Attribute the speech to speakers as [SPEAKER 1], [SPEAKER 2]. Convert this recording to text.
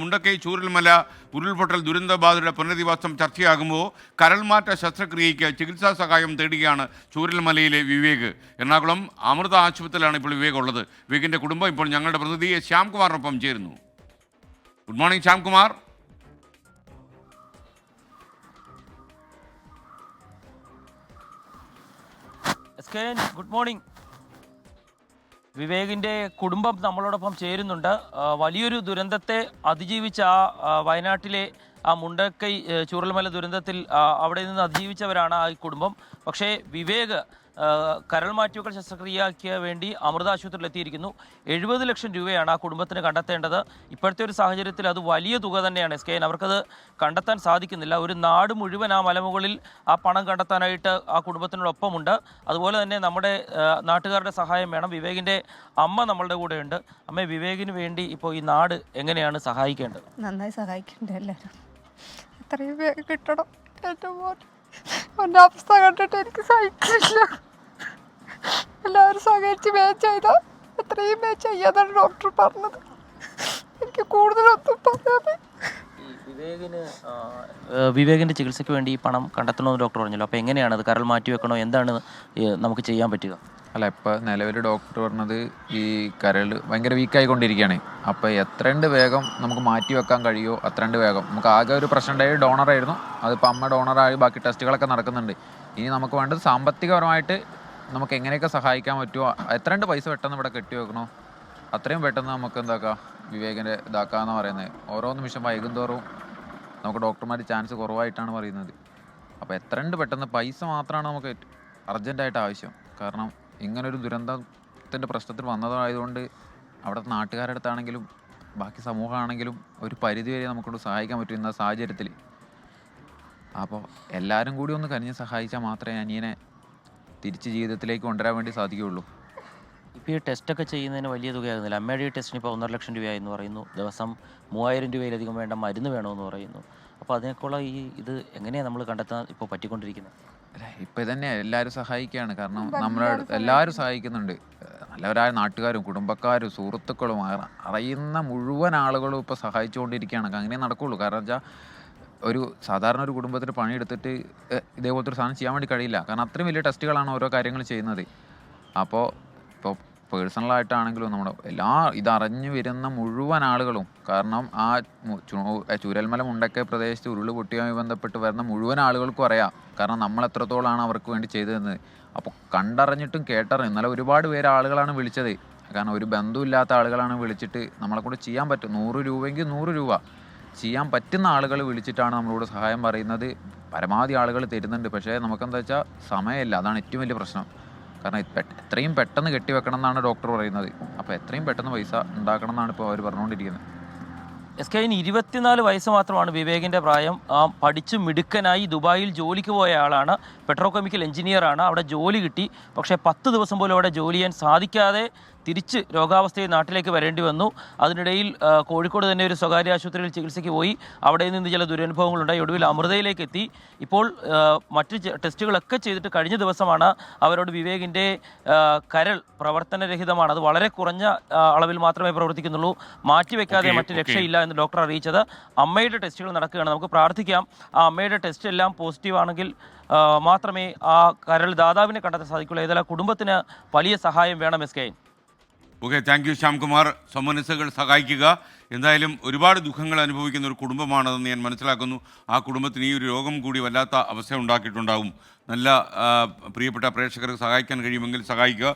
[SPEAKER 1] മുണ്ടക്കൈ ചൂരൽമല ഉരുൾപൊട്ടൽ ദുരന്തബാധിതരുടെ പുനരധിവാസം ചർച്ചയാകുമ്പോൾ കരൾമാറ്റ ശസ്ത്രക്രിയയ്ക്ക് ചികിത്സാ സഹായം തേടുകയാണ് ചൂരൽമലയിലെ വിവേക്. എറണാകുളം അമൃത ആശുപത്രിയിലാണ് ഇപ്പോൾ വിവേക് ഉള്ളത്. വിവേകിൻ്റെ കുടുംബം ഇപ്പോൾ ഞങ്ങളുടെ പ്രതിനിധി ശ്യാംകുമാറിനൊപ്പം ചേരുന്നു. Good morning Shyamkumar.
[SPEAKER 2] Good morning. വിവേകിൻ്റെ കുടുംബം നമ്മളോടൊപ്പം ചേരുന്നുണ്ട്. വലിയൊരു ദുരന്തത്തെ അതിജീവിച്ച വയനാട്ടിലെ മുണ്ടക്കൈ ചൂരൽമല ദുരന്തത്തിൽ അവിടെ നിന്ന് അതിജീവിച്ചവരാണ് ഈ കുടുംബം. പക്ഷേ വിവേക് കരൾ മാറ്റിവെക്കൽ ശസ്ത്രക്രിയയ്ക്ക് വേണ്ടി അമൃത ആശുപത്രിയിൽ എത്തിയിരിക്കുന്നു. 70 ലക്ഷം രൂപയാണ് ആ കുടുംബത്തിന് കണ്ടെത്തേണ്ടത്. ഇപ്പോഴത്തെ ഒരു സാഹചര്യത്തിൽ അത് വലിയ തുക തന്നെയാണ്. അവർക്കത് കണ്ടെത്താൻ സാധിക്കുന്നില്ല. ഒരു നാട് മുഴുവൻ ആ മലമുകളിൽ ആ പണം കണ്ടെത്താനായിട്ട് ആ കുടുംബത്തിനോടൊപ്പമുണ്ട്. അതുപോലെ തന്നെ നമ്മുടെ നാട്ടുകാരുടെ സഹായം വേണം. വിവേകിൻ്റെ അമ്മ നമ്മളുടെ കൂടെയുണ്ട്. അമ്മ, വിവേകിന് വേണ്ടി ഇപ്പോൾ ഈ നാട് എങ്ങനെയാണ് സഹായിക്കേണ്ടത്?
[SPEAKER 3] നന്നായി സഹായിക്കേണ്ടത് എല്ലാവരും. എത്രയും വേഗം കിട്ടണം. ഏറ്റവും എൻ്റെ അവസ്ഥ കണ്ടിട്ട് എനിക്ക് സഹിക്കില്ല. എല്ലാവരും സഹകരിച്ച് വേഗം ചെയ്താൽ എത്രയും വേഗം ചെയ്യാന്നാണ് ഡോക്ടർ പറഞ്ഞത്. എനിക്ക് കൂടുതലൊന്നും പറയാതെ.
[SPEAKER 2] വിവേകിൻ്റെ ചികിത്സയ്ക്ക് വേണ്ടി ഈ പണം കണ്ടെത്തണമെന്ന് ഡോക്ടർ പറഞ്ഞല്ലോ. അപ്പോൾ എങ്ങനെയാണ് അത്? കരൾ മാറ്റി വെക്കണോ? എന്താണ് നമുക്ക് ചെയ്യാൻ പറ്റുക?
[SPEAKER 4] അല്ല, ഇപ്പോൾ നിലവിൽ ഡോക്ടർ പറഞ്ഞത് ഈ കരൾ ഭയങ്കര വീക്കായിക്കൊണ്ടിരിക്കുകയാണ്. അപ്പോൾ എത്രണ്ട് വേഗം നമുക്ക് മാറ്റി വെക്കാൻ കഴിയുമോ അത്രണ്ട് വേഗം. നമുക്ക് ആകെ ഒരു പ്രശ്നം ഉണ്ടായി, ഡോണറായിരുന്നു. അതിപ്പോൾ അമ്മ ഡോണറായി, ബാക്കി ടെസ്റ്റുകളൊക്കെ നടക്കുന്നുണ്ട്. ഇനി നമുക്ക് വേണ്ടത് സാമ്പത്തികപരമായിട്ട് നമുക്ക് എങ്ങനെയൊക്കെ സഹായിക്കാൻ പറ്റുമോ, എത്രണ്ട് പൈസ പെട്ടെന്ന് ഇവിടെ കെട്ടി വെക്കണോ അത്രയും പെട്ടെന്ന് നമുക്ക് എന്താക്കാം വിവേകിൻ്റെ ഇതാക്കാമെന്ന് പറയുന്നത്. ഓരോ നിമിഷം വൈകുന്തോറും നമുക്ക് ഡോക്ടർമാർ ചാൻസ് കുറവായിട്ടാണ് പറയുന്നത്. അപ്പോൾ എത്രണ്ട് പെട്ടെന്ന് പൈസ മാത്രമാണ് നമുക്ക് അർജൻറ്റായിട്ട് ആവശ്യം. കാരണം ഇങ്ങനൊരു ദുരന്തത്തിൻ്റെ പ്രശ്നത്തിൽ വന്നതായതുകൊണ്ട് അവിടുത്തെ നാട്ടുകാരുടെ അടുത്താണെങ്കിലും ബാക്കി സമൂഹമാണെങ്കിലും ഒരു പരിധിവരെ നമുക്കൊണ്ട് സഹായിക്കാൻ പറ്റും ഇന്ന സാഹചര്യത്തിൽ. അപ്പോൾ എല്ലാവരും കൂടി ഒന്ന് കനിഞ്ഞ് സഹായിച്ചാൽ മാത്രമേ അനിയനെ തിരിച്ച് ജീവിതത്തിലേക്ക് കൊണ്ടുവരാൻ വേണ്ടി സാധിക്കുകയുള്ളൂ.
[SPEAKER 2] ഇപ്പോൾ ഈ ടെസ്റ്റൊക്കെ ചെയ്യുന്നതിന് വലിയ തുകയാകുന്നില്ല. അമ്മയുടെ ഈ ടെസ്റ്റിന് ഇപ്പോൾ 1.5 ലക്ഷം രൂപയായെന്ന് പറയുന്നു. ദിവസം 3000 രൂപയിലധികം വേണ്ട മരുന്ന് വേണമെന്ന് പറയുന്നു. അപ്പോൾ അതിനൊക്കെയുള്ള ഇത് എങ്ങനെയാണ് നമ്മൾ കണ്ടെത്താൻ ഇപ്പോൾ പറ്റിക്കൊണ്ടിരിക്കുന്നത്?
[SPEAKER 4] അല്ല, ഇപ്പം ഇതന്നെ എല്ലാവരും സഹായിക്കുകയാണ്. കാരണം നമ്മളെ എല്ലാവരും സഹായിക്കുന്നുണ്ട്. നല്ലവരായ നാട്ടുകാരും കുടുംബക്കാരും സുഹൃത്തുക്കളും അറിയുന്ന മുഴുവൻ ആളുകളും ഇപ്പോൾ സഹായിച്ചുകൊണ്ടിരിക്കുകയാണ്. അങ്ങനെ നടക്കുകയുള്ളൂ. കാരണം വെച്ചാൽ ഒരു സാധാരണ ഒരു കുടുംബത്തിന് പണിയെടുത്തിട്ട് ഇതേപോലത്തെ ഒരു സാധനം ചെയ്യാൻ വേണ്ടി കഴിയില്ല. കാരണം അത്രയും വലിയ ടെസ്റ്റുകളാണ് ഓരോ കാര്യങ്ങൾ ചെയ്യുന്നത്. അപ്പോൾ ഇപ്പോൾ പേഴ്സണലായിട്ടാണെങ്കിലും നമ്മുടെ ഇതറിഞ്ഞു വരുന്ന മുഴുവൻ ആളുകളും, കാരണം ആ ചൂരൽമല മുണ്ടക്കൈ പ്രദേശത്ത് ഉരുള് പൊട്ടിയുമായി ബന്ധപ്പെട്ട് വരുന്ന മുഴുവൻ ആളുകൾക്കും അറിയാം. കാരണം നമ്മൾ എത്രത്തോളമാണ് അവർക്ക് വേണ്ടി ചെയ്തതെന്ന്. അപ്പോൾ കണ്ടറിഞ്ഞിട്ടും കേട്ടറിഞ്ഞു ഇന്നലെ ഒരുപാട് പേര് ആളുകളാണ് വിളിച്ചത്. കാരണം ഒരു ബന്ധമില്ലാത്ത ആളുകളാണ് വിളിച്ചിട്ട് നമ്മളെക്കൊണ്ട് ചെയ്യാൻ പറ്റും 100 രൂപയെങ്കിൽ 100 രൂപ ചെയ്യാൻ പറ്റുന്ന ആളുകൾ വിളിച്ചിട്ടാണ് നമ്മളോട് സഹായം പറയുന്നത്. പരമാവധി ആളുകൾ തരുന്നുണ്ട്. പക്ഷേ നമുക്കെന്താ വെച്ചാൽ സമയമില്ല. അതാണ് ഏറ്റവും വലിയ പ്രശ്നം. കാരണം എത്രയും പെട്ടെന്ന് കെട്ടിവെക്കണം എന്നാണ് ഡോക്ടർ പറയുന്നത്. അപ്പോൾ എത്രയും പെട്ടെന്ന് പൈസ ഉണ്ടാക്കണം എന്നാണ് ഇപ്പോൾ അവർ പറഞ്ഞുകൊണ്ടിരിക്കുന്നത്.
[SPEAKER 2] ഇനി 24 വയസ്സ് മാത്രമാണ് വിവേകിൻ്റെ പ്രായം. പഠിച്ച് മിടുക്കനായി ദുബായിൽ ജോലിക്ക് പോയ ആളാണ്. പെട്രോകെമിക്കൽ എഞ്ചിനീയറാണ്. അവിടെ ജോലി കിട്ടി. പക്ഷേ 10 ദിവസം പോലും അവിടെ ജോലി ചെയ്യാൻ സാധിക്കാതെ തിരിച്ച് രോഗാവസ്ഥയിൽ നാട്ടിലേക്ക് വരേണ്ടി വന്നു. അതിനിടയിൽ കോഴിക്കോട് തന്നെ ഒരു സ്വകാര്യ ആശുപത്രിയിൽ ചികിത്സയ്ക്ക് പോയി. അവിടെ നിന്ന് ചില ദുരനുഭവങ്ങളുണ്ടായി. ഒടുവിൽ അമൃതയിലേക്ക് എത്തി. ഇപ്പോൾ മറ്റ് ടെസ്റ്റുകളൊക്കെ ചെയ്തിട്ട് കഴിഞ്ഞ ദിവസമാണ് അവരോട് വിവേകിൻ്റെ കരൾ പ്രവർത്തനരഹിതമാണ്, അത് വളരെ കുറഞ്ഞ അളവിൽ മാത്രമേ പ്രവർത്തിക്കുന്നുള്ളൂ, മാറ്റിവെക്കാതെ മറ്റ് രക്ഷയില്ല എന്ന് ഡോക്ടർ അറിയിച്ചത്. അമ്മയുടെ ടെസ്റ്റുകൾ നടക്കുകയാണ്. നമുക്ക് പ്രാർത്ഥിക്കാം ആ അമ്മയുടെ ടെസ്റ്റ് എല്ലാം പോസിറ്റീവ് ആണെങ്കിൽ മാത്രമേ ആ കരൾ ദാതാവിനെ കണ്ടെത്താൻ സാധിക്കുള്ളൂ. ഏതായാലും കുടുംബത്തിന് വലിയ സഹായം വേണം.
[SPEAKER 1] Okay, thank you Shyamkumar. സമനസ്സുകൾ സഹായിക്കുക. എന്തായാലും ഒരുപാട് ദുഃഖങ്ങൾ അനുഭവിക്കുന്ന ഒരു കുടുംബമാണെന്ന് ഞാൻ മനസ്സിലാക്കുന്നു. ആ കുടുംബത്തിന് ഈ ഒരു രോഗം കൂടി വല്ലാത്ത അവസ്ഥ ഉണ്ടാക്കിയിട്ടുണ്ടാകും. നല്ല പ്രിയപ്പെട്ട പ്രേക്ഷകർക്ക് സഹായിക്കാൻ കഴിയുമെങ്കിൽ സഹായിക്കുക.